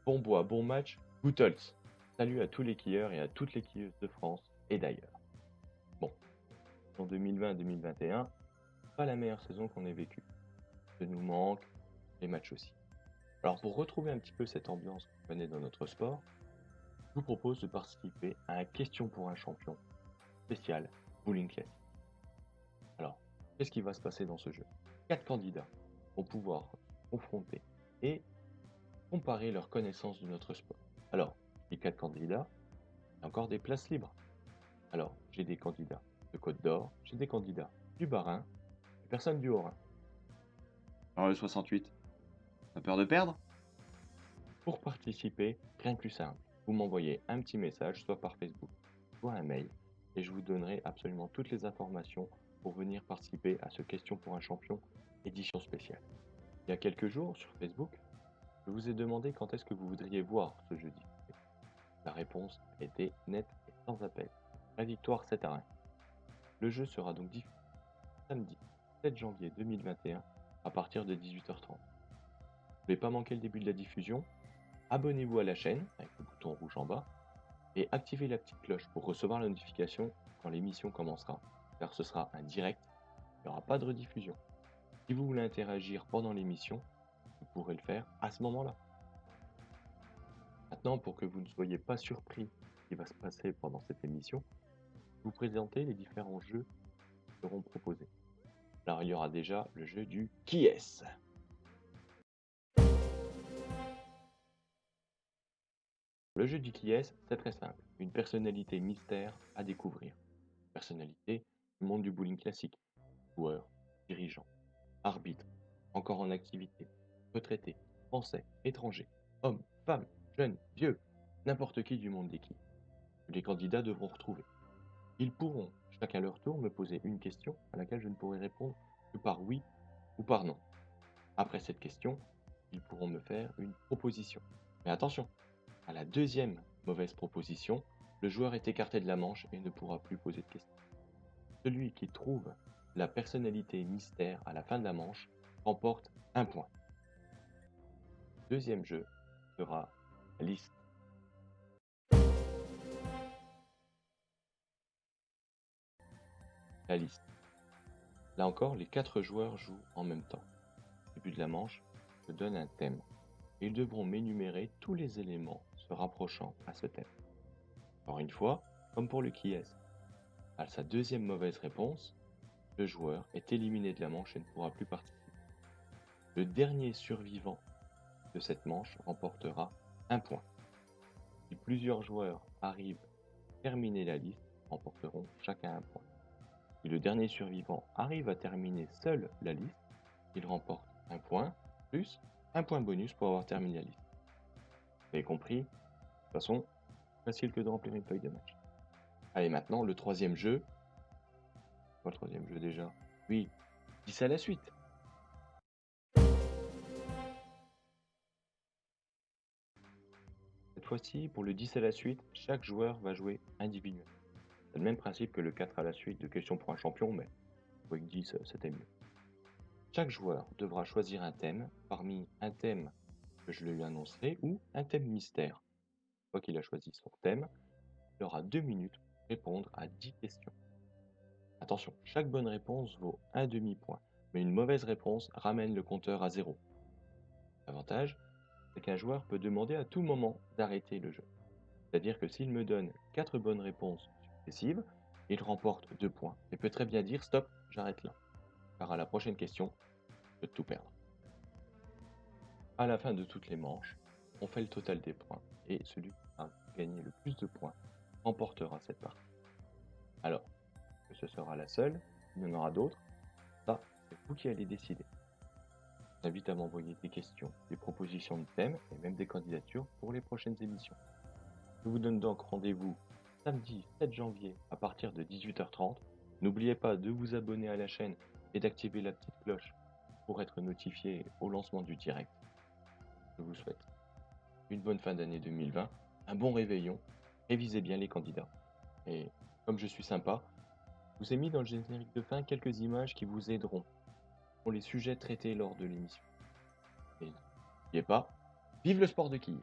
Bon bois, bon match, Boutels. Salut à tous les quilleurs et à toutes les quilleuses de France et d'ailleurs. Bon, en 2020-2021, pas la meilleure saison qu'on ait vécue. Ça nous manque, les matchs aussi. Alors pour retrouver un petit peu cette ambiance qu'on connaît dans notre sport, je vous propose de participer à un question pour un champion spécial Bowling Classic. Alors, qu'est-ce qui va se passer dans ce jeu? 4 candidats vont pouvoir se confronter et comparer leurs connaissances de notre sport. Alors, les 4 candidats, il y a encore des places libres. Alors, j'ai des candidats de Côte d'Or, j'ai des candidats du Bas-Rhin, et personne du Haut-Rhin. Alors le 68, t'as peur de perdre? Pour participer, rien de plus simple. Vous m'envoyez un petit message, soit par Facebook, soit un mail, et je vous donnerai absolument toutes les informations pour venir participer à ce question pour un champion édition spéciale. Il y a quelques jours, sur Facebook, je vous ai demandé quand est-ce que vous voudriez voir ce jeudi. La réponse était nette et sans appel. La victoire 7-1. Le jeu sera donc diffusé samedi 7 janvier 2021 à partir de 18h30. Vous ne voulez pas manquer le début de la diffusion? Abonnez-vous à la chaîne avec le bouton rouge en bas et activez la petite cloche pour recevoir la notification quand l'émission commencera, car ce sera un direct, il n'y aura pas de rediffusion. Si vous voulez interagir pendant l'émission, vous pourrez le faire à ce moment-là. Maintenant, pour que vous ne soyez pas surpris de ce qui va se passer pendant cette émission, je vais vous présenter les différents jeux qui seront proposés. Alors il y aura déjà le jeu du qui est-ce. Le jeu du qui est-ce, c'est très simple. Une personnalité mystère à découvrir. Personnalité du monde du bowling classique. Joueur, dirigeant, arbitre, encore en activité, retraité, français, étranger, homme, femme, jeune, vieux, n'importe qui du monde des qui. Les candidats devront retrouver. Ils pourront, chacun leur tour, me poser une question à laquelle je ne pourrai répondre que par oui ou par non. Après cette question, ils pourront me faire une proposition. Mais attention, à la deuxième mauvaise proposition, le joueur est écarté de la manche et ne pourra plus poser de questions. Celui qui trouve la personnalité mystère à la fin de la manche remporte un point. Le deuxième jeu sera la liste. La liste. Là encore, les 4 joueurs jouent en même temps. Au début de la manche, je donne un thème. Et ils devront m'énumérer tous les éléments se rapprochant à ce thème. Encore une fois, comme pour le qui est-ce, à sa deuxième mauvaise réponse, le joueur est éliminé de la manche et ne pourra plus participer. Le dernier survivant de cette manche remportera un point. Si plusieurs joueurs arrivent à terminer la liste, remporteront chacun un point. Si le dernier survivant arrive à terminer seul la liste, il remporte un point plus un point bonus pour avoir terminé la liste. Vous avez compris? De toute façon, facile que de remplir une feuille de match. Allez, maintenant, le troisième jeu. Quoi le troisième jeu déjà? Oui, 10 à la suite. Cette fois-ci, pour le 10 à la suite, chaque joueur va jouer individuellement. C'est le même principe que le 4 à la suite de questions pour un champion, mais avec 10, c'était mieux. Chaque joueur devra choisir un thème parmi un thème que je lui annoncerai ou un thème mystère. Une fois qu'il a choisi son thème, il aura 2 minutes pour répondre à 10 questions. Attention, chaque bonne réponse vaut un demi-point, mais une mauvaise réponse ramène le compteur à 0. L'avantage, c'est qu'un joueur peut demander à tout moment d'arrêter le jeu. C'est-à-dire que s'il me donne 4 bonnes réponses successives, il remporte 2 points et peut très bien dire stop, j'arrête là. Car à la prochaine question, je peux tout perdre. À la fin de toutes les manches, on fait le total des points et celui qui a gagné le plus de points remportera cette partie. Alors, que ce sera la seule, il y en aura d'autres, ça, c'est vous qui allez décider. Je vous invite à m'envoyer des questions, des propositions de thèmes et même des candidatures pour les prochaines émissions. Je vous donne donc rendez-vous samedi 7 janvier à partir de 18h30. N'oubliez pas de vous abonner à la chaîne et d'activer la petite cloche pour être notifié au lancement du direct. Je vous souhaite une bonne fin d'année 2020, un bon réveillon, révisez bien les candidats. Et comme je suis sympa, je vous ai mis dans le générique de fin quelques images qui vous aideront pour les sujets traités lors de l'émission. Et n'oubliez pas, vive le sport de quilles!